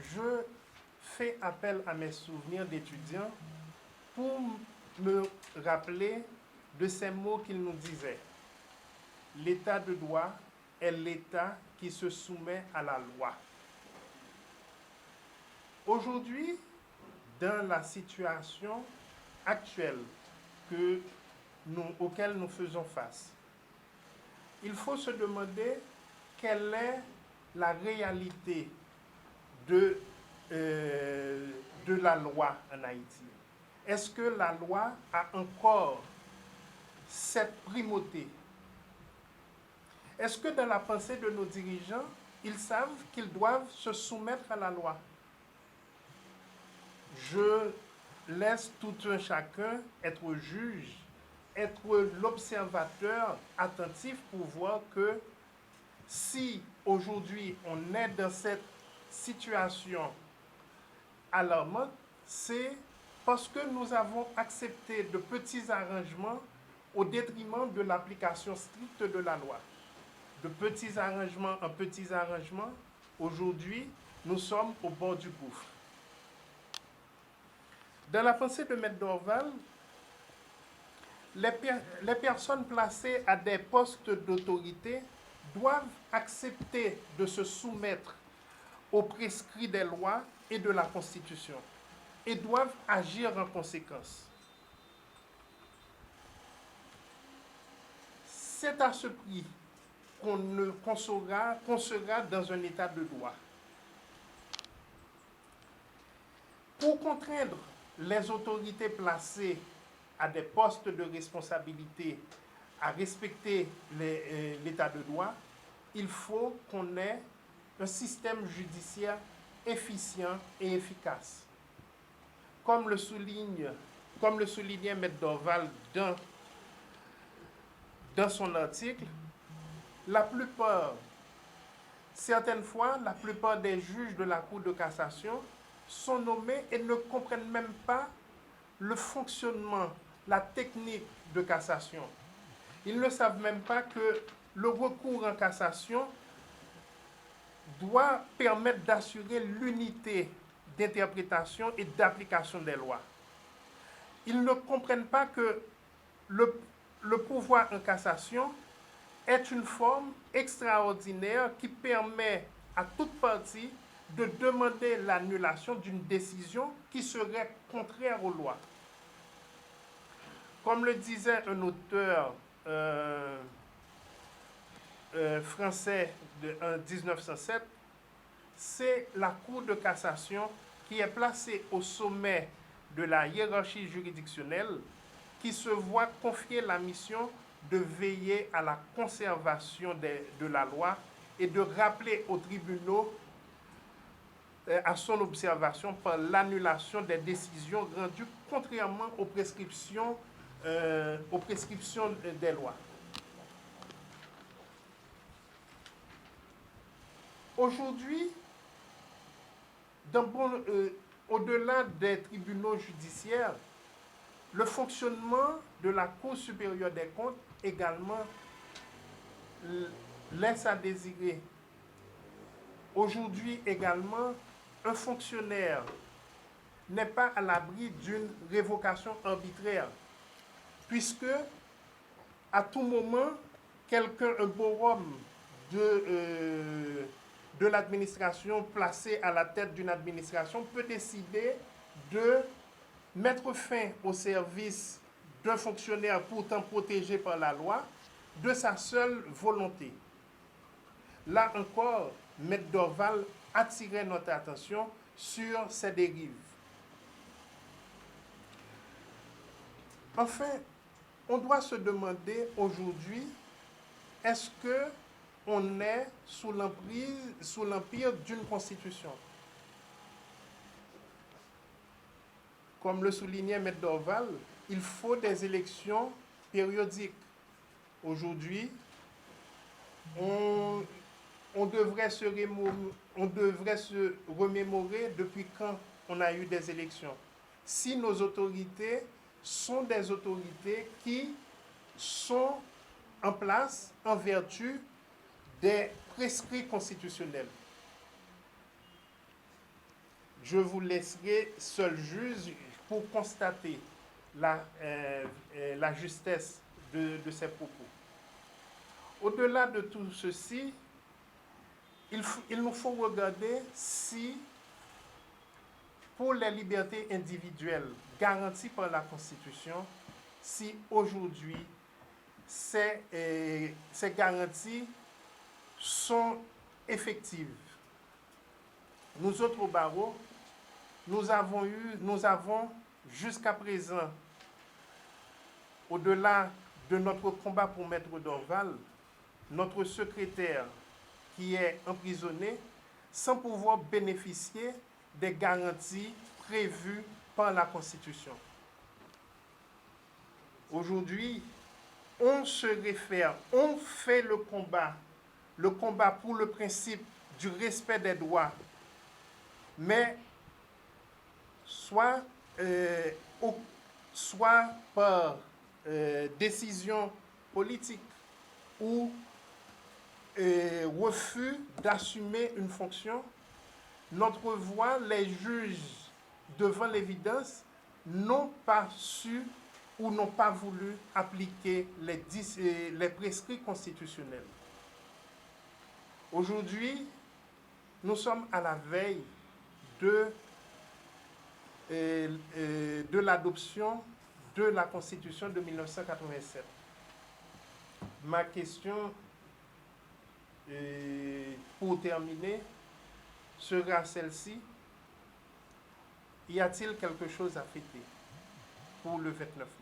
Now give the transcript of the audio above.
je fais appel à mes souvenirs d'étudiants pour me rappeler de ces mots qu'il nous disait. L'état de droit est l'état qui se soumet à la loi. Aujourd'hui, dans la situation actuelle auquel nous faisons face, il faut se demander quelle est la réalité de, de la loi en Haïti. Est-ce que la loi a encore cette primauté? Est-ce que dans la pensée de nos dirigeants, ils savent qu'ils doivent se soumettre à la loi? Je laisse tout un chacun être juge, être l'observateur attentif pour voir que si aujourd'hui on est dans cette situation alarmante, c'est parce que nous avons accepté de petits arrangements au détriment de l'application stricte de la loi. De petits arrangements en petits arrangements, aujourd'hui, nous sommes au bord du gouffre. Dans la pensée de Maître Dorval, les personnes placées à des postes d'autorité doivent accepter de se soumettre aux prescrits des lois et de la Constitution et doivent agir en conséquence. C'est à ce prix qu'on sera dans un état de droit. Pour contraindre les autorités placées à des postes de responsabilité à respecter l'état de droit, il faut qu'on ait un système judiciaire efficient et efficace. Comme le soulignait Maître Dorval dans son article, certaines fois, la plupart des juges de la Cour de cassation sont nommés et ne comprennent même pas le fonctionnement, la technique de cassation. Ils ne savent même pas que le recours en cassation doit permettre d'assurer l'unité d'interprétation et d'application des lois. Ils ne comprennent pas que le pouvoir en cassation est une forme extraordinaire qui permet à toute partie de demander l'annulation d'une décision qui serait contraire aux lois. Comme le disait un auteur français en 1907, c'est la Cour de cassation qui est placée au sommet de la hiérarchie juridictionnelle qui se voit confier la mission de veiller à la conservation de la loi et de rappeler aux tribunaux à son observation par l'annulation des décisions rendues contrairement aux prescriptions des lois. Aujourd'hui, au-delà des tribunaux judiciaires, le fonctionnement de la Cour supérieure des comptes également laisse à désirer. Aujourd'hui également, un fonctionnaire n'est pas à l'abri d'une révocation arbitraire, puisque à tout moment, un beau homme de l'administration placé à la tête d'une administration peut décider de mettre fin au service d'un fonctionnaire pourtant protégé par la loi de sa seule volonté. Là encore, Maître Dorval attirait notre attention sur ces dérives. Enfin, on doit se demander aujourd'hui, est-ce qu'on est sous l'empire d'une constitution? Comme le soulignait Maître Dorval, il faut des élections périodiques. Aujourd'hui, on devrait se remémorer depuis quand on a eu des élections. Si nos autorités sont des autorités qui sont en place en vertu des prescrits constitutionnels. je vous laisserai seul juge pour constater la justesse de ces propos. Au-delà de tout ceci, il nous faut regarder si, pour les libertés individuelles garanties par la Constitution, si aujourd'hui ces garanties sont effectives. Nous autres au barreau, nous avons jusqu'à présent, au-delà de notre combat pour Maître Dorval, notre secrétaire qui est emprisonné sans pouvoir bénéficier des garanties prévues par la Constitution. Aujourd'hui, on se réfère, on fait le combat pour le principe du respect des droits, mais soit par décision politique ou refus d'assumer une fonction, notre voix, les juges, devant l'évidence, n'ont pas su ou n'ont pas voulu appliquer les prescrits constitutionnels. Aujourd'hui, nous sommes à la veille de l'adoption de la Constitution de 1987. Ma question, pour terminer, sera celle-ci. Y a-t-il quelque chose à fêter pour le 29 mai?